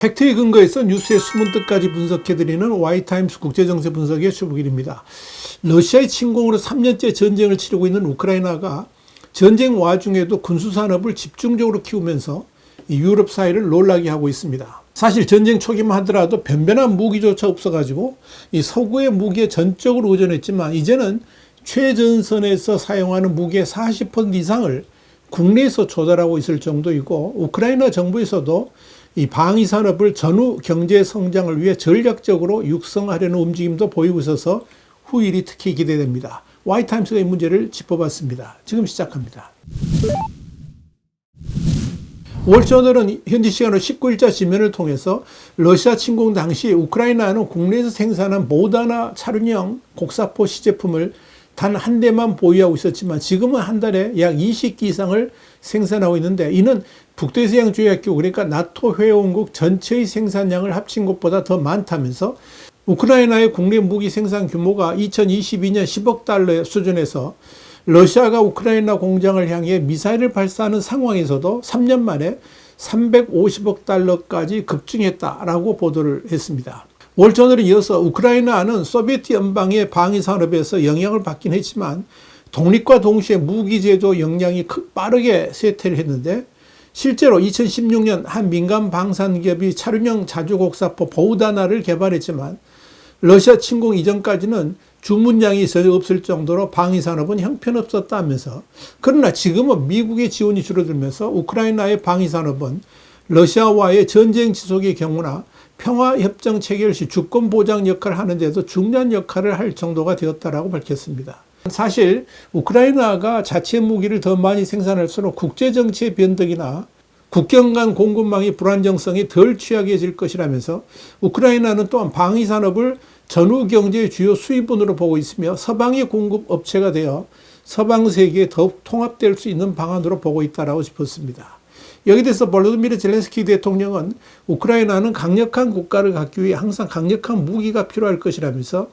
팩트에 근거해서 뉴스의 숨은 뜻까지 분석해드리는 와이타임스 국제정세 분석의 최북일입니다. 러시아의 침공으로 3년째 전쟁을 치르고 있는 우크라이나가 전쟁 와중에도 군수산업을 집중적으로 키우면서 유럽 사회를 놀라게 하고 있습니다. 사실 전쟁 초기만 하더라도 변변한 무기조차 없어가지고 이 서구의 무기에 전적으로 의존했지만 이제는 최전선에서 사용하는 무기의 40% 이상을 국내에서 조달하고 있을 정도이고, 우크라이나 정부에서도 이 방위 산업을 전후 경제 성장을 위해 전략적으로 육성하려는 움직임도 보이고 있어서 후일이 특히 기대됩니다. 와이타임스가 이 문제를 짚어봤습니다. 지금 시작합니다. 월저널은 현지 시간으로 19일자 지면을 통해서 러시아 침공 당시 우크라이나는 국내에서 생산한 모더나 차륜형 곡사포 시제품을 단 한 대만 보유하고 있었지만 지금은 한 달에 약 20기 이상을 생산하고 있는데, 이는 북대서양 조약기구, 그러니까 나토 회원국 전체의 생산량을 합친 것보다 더 많다면서 우크라이나의 국내 무기 생산 규모가 2022년 10억 달러 수준에서 러시아가 우크라이나 공장을 향해 미사일을 발사하는 상황에서도 3년 만에 350억 달러까지 급증했다라고 보도를 했습니다. 월저널에 이어서 우크라이나는 소비에트 연방의 방위 산업에서 영향을 받긴 했지만 독립과 동시에 무기 제조 역량이 빠르게 쇠퇴를 했는데, 실제로 2016년 한 민간 방산기업이 차륜형 자주곡사포 보우다나를 개발했지만 러시아 침공 이전까지는 주문량이 전혀 없을 정도로 방위 산업은 형편없었다면서, 그러나 지금은 미국의 지원이 줄어들면서 우크라이나의 방위 산업은 러시아와의 전쟁 지속의 경우나 평화협정 체결 시 주권 보장 역할을 하는데도 중요한 역할을 할 정도가 되었다라고 밝혔습니다. 사실 우크라이나가 자체 무기를 더 많이 생산할수록 국제정치의 변덕이나 국경 간 공급망의 불안정성이 덜 취약해질 것이라면서, 우크라이나는 또한 방위 산업을 전후 경제의 주요 수입원으로 보고 있으며 서방의 공급 업체가 되어 서방 세계에 더욱 통합될 수 있는 방안으로 보고 있다라고 짚었습니다. 여기에 대해서 볼로디미르 젤렌스키 대통령은 우크라이나는 강력한 국가를 갖기 위해 항상 강력한 무기가 필요할 것이라면서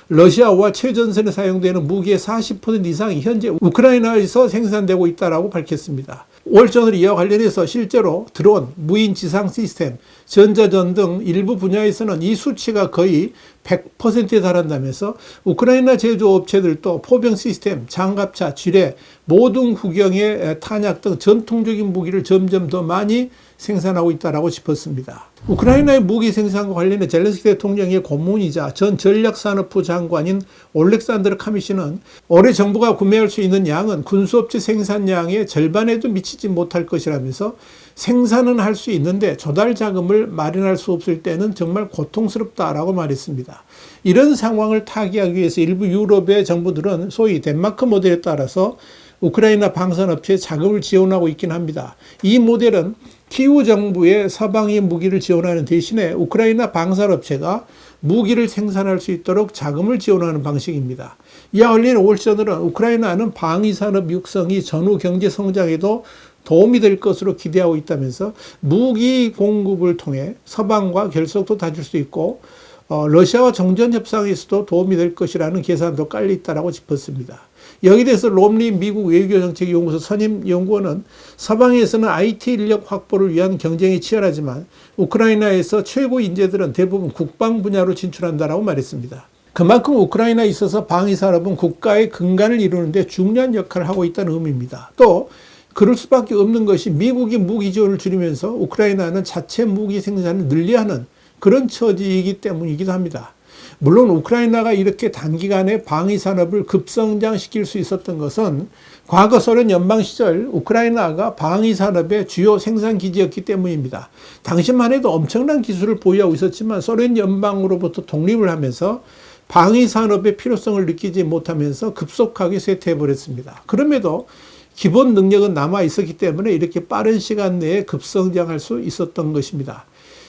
러시아와 최전선에 사용되는 무기의 40% 이상이 현재 우크라이나에서 생산되고 있다고 밝혔습니다. 월저널 이와 관련해서 실제로 드론, 무인 지상 시스템, 전자전 등 일부 분야에서는 이 수치가 거의 100%에 달한다면서 우크라이나 제조업체들도 포병 시스템, 장갑차, 지뢰, 모든 구경의 탄약 등 전통적인 무기를 점점 더 많이 생산하고 있다고 짚었습니다. 우크라이나의 무기 생산과 관련해 젤렌스키 대통령의 고문이자 전 전략산업부 장관인 올렉산드르 카미시는 올해 정부가 구매할 수 있는 양은 군수업체 생산량의 절반에도 미치지 못할 것이라면서 생산은 할 수 있는데 조달 자금을 마련할 수 없을 때는 정말 고통스럽다라고 말했습니다. 이런 상황을 타개하기 위해서 일부 유럽의 정부들은 소위 덴마크 모델에 따라서 우크라이나 방산업체에 자금을 지원하고 있긴 합니다. 이 모델은 키우 정부의 서방의 무기를 지원하는 대신에 우크라이나 방산업체가 무기를 생산할 수 있도록 자금을 지원하는 방식입니다. 이와 관련해 월저널은 우크라이나는 방위산업 육성이 전후 경제 성장에도 도움이 될 것으로 기대하고 있다면서 무기 공급을 통해 서방과 결속도 다질 수 있고 러시아와 정전 협상에서도 도움이 될 것이라는 계산도 깔려 있다고 짚었습니다. 여기에 대해서 롬리 미국 외교정책연구소 선임 연구원은 서방에서는 IT 인력 확보를 위한 경쟁이 치열하지만 우크라이나에서 최고 인재들은 대부분 국방 분야로 진출한다고 말했습니다. 그만큼 우크라이나에 있어서 방위산업은 국가의 근간을 이루는데 중요한 역할을 하고 있다는 의미입니다. 또 그럴 수밖에 없는 것이 미국이 무기 지원을 줄이면서 우크라이나는 자체 무기 생산을 늘려야 하는 그런 처지이기 때문이기도 합니다. 물론 우크라이나가 이렇게 단기간에 방위 산업을 급성장시킬 수 있었던 것은 과거 소련 연방 시절 우크라이나가 방위 산업의 주요 생산 기지였기 때문입니다. 당시만 해도 엄청난 기술을 보유하고 있었지만 소련 연방으로부터 독립을 하면서 방위 산업의 필요성을 느끼지 못하면서 급속하게 쇠퇴해 버렸습니다. 그럼에도 기본 능력은 남아 있었기 때문에 이렇게 빠른 시간 내에 급성장할 수 있었던 것입니다.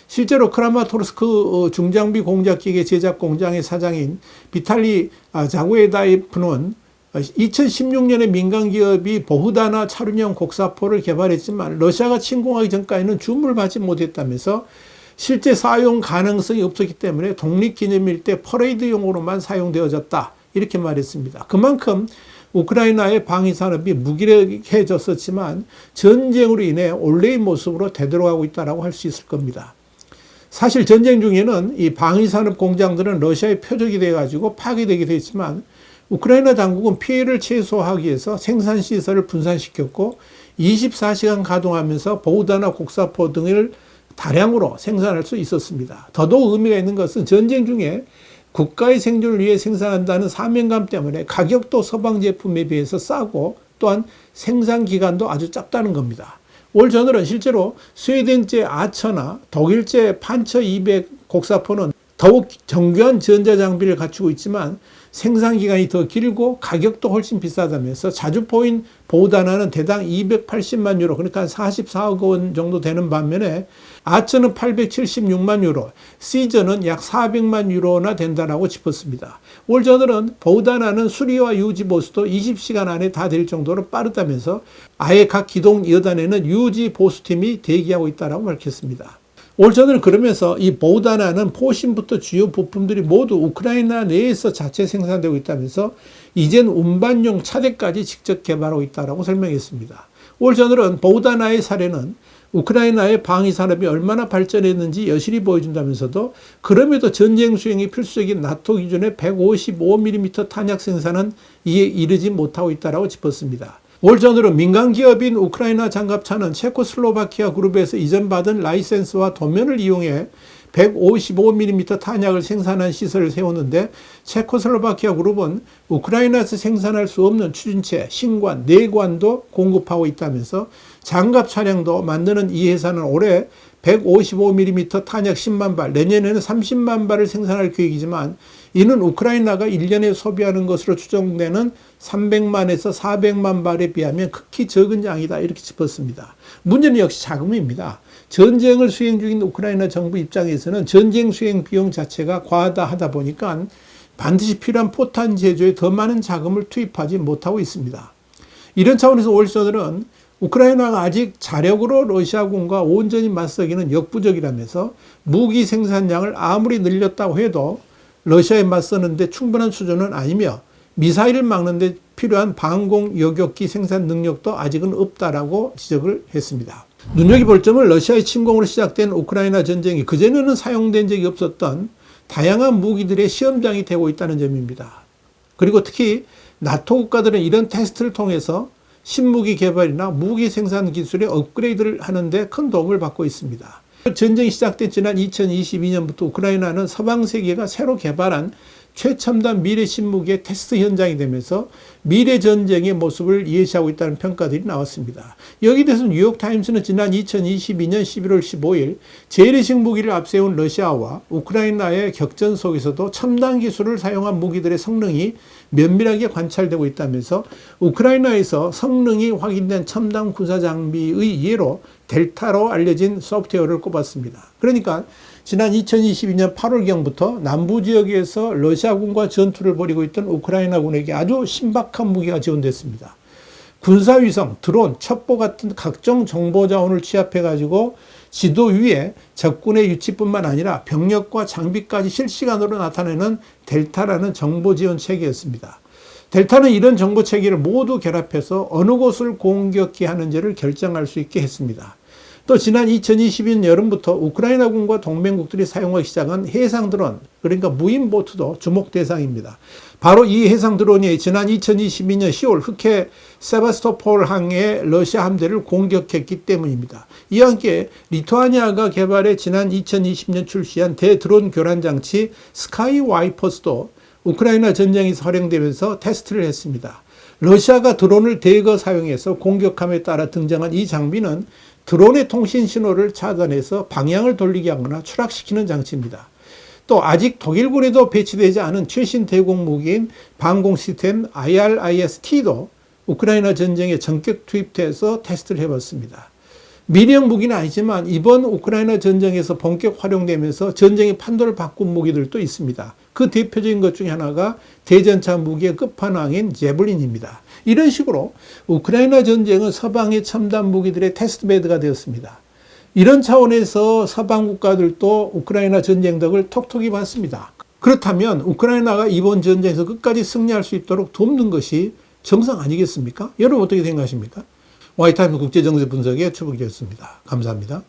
실제로 크라마토르스크 중장비 공작기계 제작 공장의 사장인 비탈리 자구에다이프는 2016년에 민간기업이 보흐다나 차륜형 곡사포를 개발했지만 러시아가 침공하기 전까지는 주문을 받지 못했다면서 실제 사용 가능성이 없었기 때문에 독립기념일 때 퍼레이드용으로만 사용되어졌다, 이렇게 말했습니다. 그만큼 우크라이나의 방위산업이 무기력해졌었지만 전쟁으로 인해 원래의 모습으로 되돌아가고 있다고 할 수 있을 겁니다. 사실 전쟁 중에는 이 방위산업 공장들은 러시아의 표적이 돼가지고 파괴되기도 했지만 우크라이나 당국은 피해를 최소화하기 위해서 생산시설을 분산시켰고 24시간 가동하면서 보우다나 곡사포 등을 다량으로 생산할 수 있었습니다. 더더욱 의미가 있는 것은 전쟁 중에 국가의 생존을 위해 생산한다는 사명감 때문에 가격도 서방 제품에 비해서 싸고 또한 생산 기간도 아주 짧다는 겁니다. 월저널은 실제로 스웨덴제 아처나 독일제 판처 200 곡사포는 더욱 정교한 전자장비를 갖추고 있지만 생산기간이 더 길고 가격도 훨씬 비싸다면서 자주 보인 보우다나는 대당 280만 유로, 그러니까 한 44억 원 정도 되는 반면에 아처는 876만 유로, 시저는 약 400만 유로나 된다라고 짚었습니다. 월저널은 보우다나는 수리와 유지 보수도 20시간 안에 다 될 정도로 빠르다면서 아예 각 기동 여단에는 유지 보수팀이 대기하고 있다고 밝혔습니다. 월저널은 그러면서 이 보우다나는 포신부터 주요 부품들이 모두 우크라이나 내에서 자체 생산되고 있다면서 이젠 운반용 차대까지 직접 개발하고 있다고 설명했습니다. 월저널은 보우다나의 사례는 우크라이나의 방위산업이 얼마나 발전했는지 여실히 보여준다면서도 그럼에도 전쟁 수행이 필수적인 나토 기준의 155mm 탄약 생산은 이에 이르지 못하고 있다고 짚었습니다. 월저널은 민간 기업인 우크라이나 장갑차는 체코슬로바키아 그룹에서 이전받은 라이센스와 도면을 이용해 155mm 탄약을 생산한 시설을 세웠는데 체코슬로바키아 그룹은 우크라이나에서 생산할 수 없는 추진체, 신관, 내관도 공급하고 있다면서 장갑 차량도 만드는 이 회사는 올해 155mm 탄약 10만 발, 내년에는 30만 발을 생산할 계획이지만 이는 우크라이나가 1년에 소비하는 것으로 추정되는 300만에서 400만 발에 비하면 극히 적은 양이다, 이렇게 짚었습니다. 문제는 역시 자금입니다. 전쟁을 수행 중인 우크라이나 정부 입장에서는 전쟁 수행 비용 자체가 과하다 하다 보니까 반드시 필요한 포탄 제조에 더 많은 자금을 투입하지 못하고 있습니다. 이런 차원에서 월저널은 우크라이나가 아직 자력으로 러시아군과 온전히 맞서기는 역부족이라면서 무기 생산량을 아무리 늘렸다고 해도 러시아에 맞서는데 충분한 수준은 아니며 미사일을 막는 데 필요한 방공 요격기 생산 능력도 아직은 없다라고 지적을 했습니다. 눈여겨볼 점은 러시아의 침공으로 시작된 우크라이나 전쟁이 그전에는 사용된 적이 없었던 다양한 무기들의 시험장이 되고 있다는 점입니다. 그리고 특히 나토 국가들은 이런 테스트를 통해서 신무기 개발이나 무기 생산 기술의 업그레이드를 하는데 큰 도움을 받고 있습니다. 전쟁이 시작된 지난 2022년부터 우크라이나는 서방 세계가 새로 개발한 최첨단 미래 신무기의 테스트 현장이 되면서 미래 전쟁의 모습을 예시하고 있다는 평가들이 나왔습니다. 여기에 대해서 뉴욕타임스는 지난 2022년 11월 15일 재래식 무기를 앞세운 러시아와 우크라이나의 격전 속에서도 첨단 기술을 사용한 무기들의 성능이 면밀하게 관찰되고 있다면서 우크라이나에서 성능이 확인된 첨단 군사 장비의 예로 델타로 알려진 소프트웨어를 꼽았습니다. 그러니까 지난 2022년 8월경부터 남부 지역에서 러시아군과 전투를 벌이고 있던 우크라이나군에게 아주 신박한 무기가 지원됐습니다. 군사위성, 드론, 첩보 같은 각종 정보 자원을 취합해가지고 지도 위에 적군의 위치뿐만 아니라 병력과 장비까지 실시간으로 나타내는 델타라는 정보 지원 체계였습니다. 델타는 이런 정보 체계를 모두 결합해서 어느 곳을 공격해 하는지를 결정할 수 있게 했습니다. 또 지난 2022년 여름부터 우크라이나군과 동맹국들이 사용하기 시작한 해상 드론, 그러니까 무인 보트도 주목 대상입니다. 바로 이 해상 드론이 지난 2022년 10월 흑해 세바스토폴 항의 러시아 함대를 공격했기 때문입니다. 이와 함께 리투아니아가 개발해 지난 2020년 출시한 대드론 교란 장치 스카이 와이퍼스도 우크라이나 전쟁에서 활용되면서 테스트를 했습니다. 러시아가 드론을 대거 사용해서 공격함에 따라 등장한 이 장비는 드론의 통신 신호를 차단해서 방향을 돌리게 하거나 추락시키는 장치입니다. 또 아직 독일군에도 배치되지 않은 최신 대공 무기인 방공 시스템 IRIS-T도 우크라이나 전쟁에 전격 투입돼서 테스트를 해봤습니다. 미래형 무기는 아니지만 이번 우크라이나 전쟁에서 본격 활용되면서 전쟁의 판도를 바꾼 무기들도 있습니다. 그 대표적인 것 중에 하나가 대전차 무기의 끝판왕인 제블린입니다. 이런 식으로 우크라이나 전쟁은 서방의 첨단 무기들의 테스트베드가 되었습니다. 이런 차원에서 서방 국가들도 우크라이나 전쟁 덕을 톡톡히 봤습니다. 그렇다면 우크라이나가 이번 전쟁에서 끝까지 승리할 수 있도록 돕는 것이 정상 아니겠습니까? 여러분 어떻게 생각하십니까? 와이타임스 국제정세 분석의 추복이었습니다. 감사합니다.